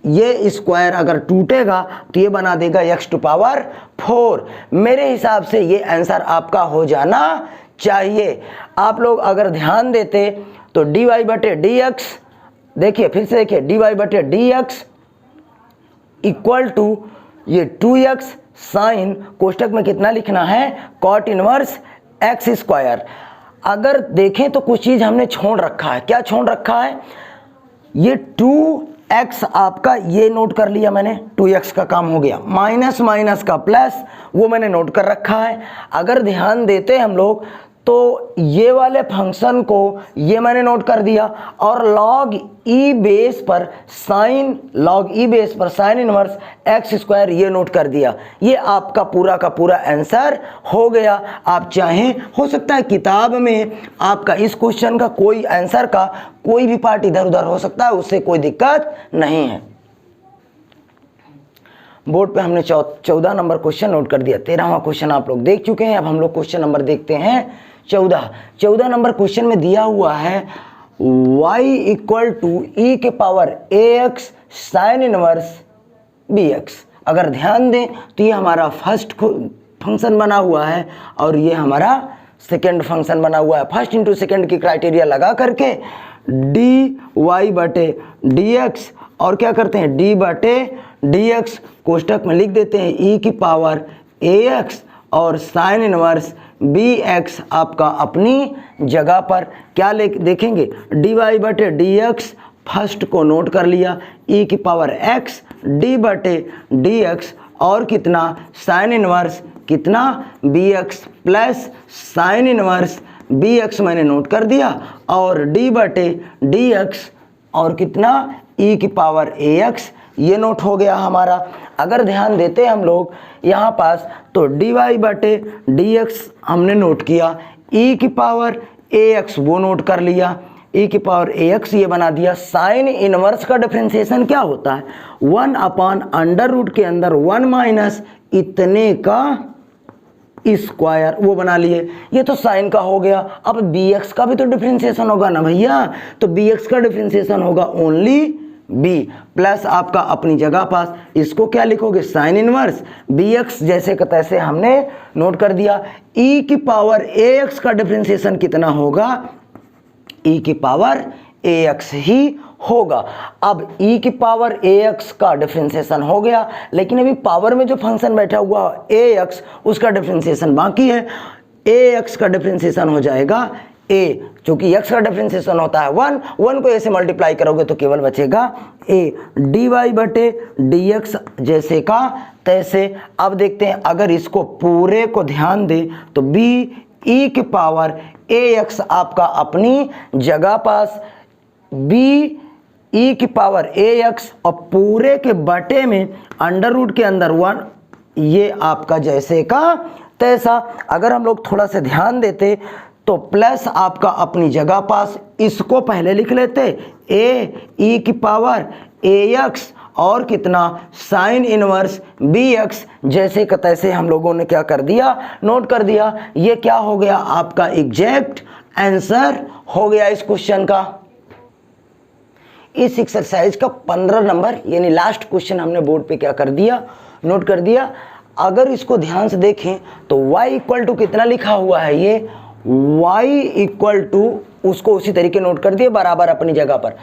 Speaker 1: ये स्क्वायर अगर टूटेगा तो ये बना देगा x टू पावर 4। मेरे हिसाब से ये आंसर आपका हो जाना चाहिए। आप लोग अगर ध्यान देते तो dy बटे dx, देखिए फिर से देखिए, dy बटे dx इक्वल टू ये 2x साइन, कोष्टक में कितना लिखना है, कॉट इनवर्स x स्क्वायर। अगर देखें तो कुछ चीज़ हमने छोड़ रखा है, क्या छोड़ रखा है, ये 2x आपका ये नोट कर लिया मैंने, 2x का काम हो गया, माइनस माइनस का प्लस वो मैंने नोट कर रखा है। अगर ध्यान देते हम लोग तो ये वाले फंक्शन को ये मैंने नोट कर दिया, और log e बेस पर साइन, log e बेस पर साइन इनवर्स x स्क्वायर ये नोट कर दिया। ये आपका पूरा का पूरा आंसर हो गया। आप चाहें, हो सकता है किताब में आपका इस क्वेश्चन का कोई आंसर का कोई भी पार्ट इधर उधर हो सकता है, उससे कोई दिक्कत नहीं है। बोर्ड पे हमने 14 नंबर क्वेश्चन नोट कर दिया, 13वां क्वेश्चन आप लोग देख चुके हैं। अब हम लोग क्वेश्चन नंबर देखते हैं 14 नंबर क्वेश्चन में दिया हुआ है y इक्वल टू ई के power ax sine inverse bx। अगर ध्यान दें तो ये हमारा फर्स्ट फंक्शन बना हुआ है और ये हमारा सेकेंड फंक्शन बना हुआ है। फर्स्ट इंटू सेकेंड की क्राइटेरिया लगा करके dy बटे dx, और क्या करते हैं, d बटे dx कोष्टक में लिख देते हैं e की पावर ax और साइन इनवर्स bx आपका अपनी जगह पर क्या देखेंगे, dy बटे dx फर्स्ट को नोट कर लिया, e की पावर x d बटे dx और कितना, साइन इनवर्स कितना bx plus sine inverse bx मैंने नोट कर दिया, और d बटे dx और कितना, e की पावर ax ये नोट हो गया हमारा। अगर ध्यान देते हम लोग यहाँ पास तो dy बटे dx हमने नोट किया, e की पावर ax वो नोट कर लिया, e की पावर ax ये बना दिया। साइन इनवर्स का डिफरेंशिएशन क्या होता है, 1 अपॉन अंडर रूट के अंदर 1 माइनस इतने का स्क्वायर वो बना लिए। ये तो साइन का हो गया। अब bx का भी तो डिफरेंशिएशन होगा ना भैया, तो bx का डिफरेंशिएशन होगा ओनली b प्लस आपका अपनी जगह पास, इसको क्या लिखोगे, साइन इनवर्स bx जैसे का तैसे हमने नोट कर दिया। e की पावर ax का डिफरेंशिएशन कितना होगा, e की पावर ax ही होगा। अब e की पावर ax का डिफरेंशिएशन हो गया, लेकिन अभी पावर में जो फंक्शन बैठा हुआ ax उसका डिफरेंशिएशन बाकी है। ax का डिफरेंशिएशन हो जाएगा a, चूंकि x का डिफरेंशिएशन होता है 1 को a से मल्टीप्लाई करोगे तो केवल बचेगा a, dy बटे dx जैसे का तैसे। अब देखते हैं, अगर इसको पूरे को ध्यान दे तो b e की पावर ax आपका अपनी जगह पास, b e की पावर ax और पूरे के बटे में अंडर रूट के अंदर 1, ये आपका जैसे का तैसा। अगर हम लोग थोड़ा सा ध्यान देते तो प्लस आपका अपनी जगह पास, इसको पहले लिख लेते a e की पावर ax और कितना, साइन इनवर्स bx जैसे का तैसे हम लोगों ने क्या कर दिया, नोट कर दिया। ये क्या हो गया, आपका एग्जैक्ट आंसर हो गया इस क्वेश्चन का। इस एक्सरसाइज का 15 नंबर यानी लास्ट क्वेश्चन हमने बोर्ड पे क्या कर दिया, नोट कर दिया। अगर इसको ध्यान से देखें तो y इक्वल टू कितना लिखा हुआ है, ये y इक्वल टू उसको उसी तरीके नोट कर दिए बराबर अपनी जगह पर।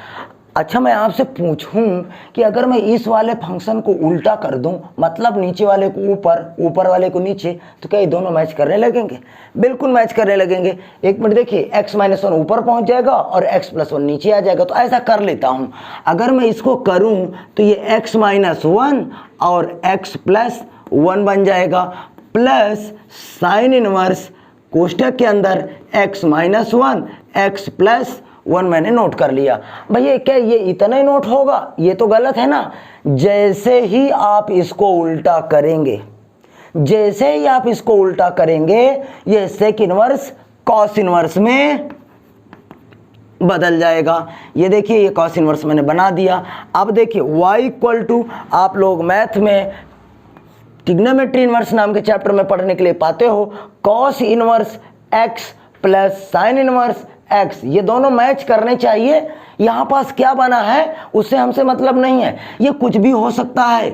Speaker 1: अच्छा मैं आपसे पूछूं कि अगर मैं इस वाले फंक्शन को उल्टा कर दूं, मतलब नीचे वाले को ऊपर, ऊपर वाले को नीचे, तो क्या ये दोनों मैच करने लगेंगे? बिल्कुल मैच करने लगेंगे। एक मिनट देखिए, x-1 ऊपर पहुंच जाएगा और x+1 नीचे आ जाएगा। तो ऐसा कर लेता हूं, अगर मैं इसको करूं तो ये x-1 और x+1 बन जाएगा, प्लस साइन इनवर्स कोष्टक के अंदर x-1 x+1 मैंने नोट कर लिया। भैया क्या ये इतना ही नोट होगा? ये तो गलत है ना। जैसे ही आप इसको उल्टा करेंगे, जैसे ही आप इसको उल्टा करेंगे, ये सेक इनवर्स कॉस इनवर्स में बदल जाएगा। ये देखिए, ये कॉस इनवर्स मैंने बना दिया। अब देखिए y = आप लोग मैथ में ट्रिग्नोमेट्री इनवर्स नाम के चैप्टर में पढ़ने के लिए पाते हो, cos inverse x plus sine inverse x, ये दोनों मैच करने चाहिए। यहाँ पास क्या बना है उससे हमसे मतलब नहीं है, ये कुछ भी हो सकता है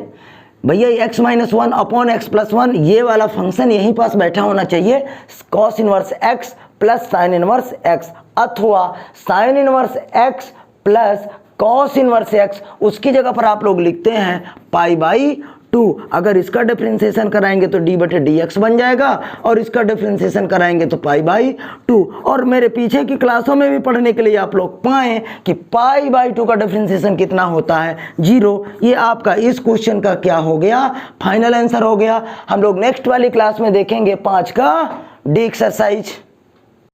Speaker 1: भैया। x-1 अपॉन x+1 ये वाला फंक्शन यहीं पास बैठा होना चाहिए, cos inverse x plus sine inverse x, अथवा sign inverse x plus cos inverse x, उसकी जगह पर आप लोग लिखते हैं π/2। अगर इसका डिफरेंशिएशन कराएंगे तो d/dx बन जाएगा, और इसका डिफरेंशिएशन कराएंगे तो π/2। और मेरे पीछे की क्लासों में भी पढ़ने के लिए आप लोग पाएं कि π/2 का डिफरेंशिएशन कितना होता है, 0। ये आपका इस क्वेश्चन का क्या हो गया, फाइनल आंसर हो गया। हम लोग नेक्स्ट वाली क्लास में देखेंगे 5 का डी एक्सरसाइज।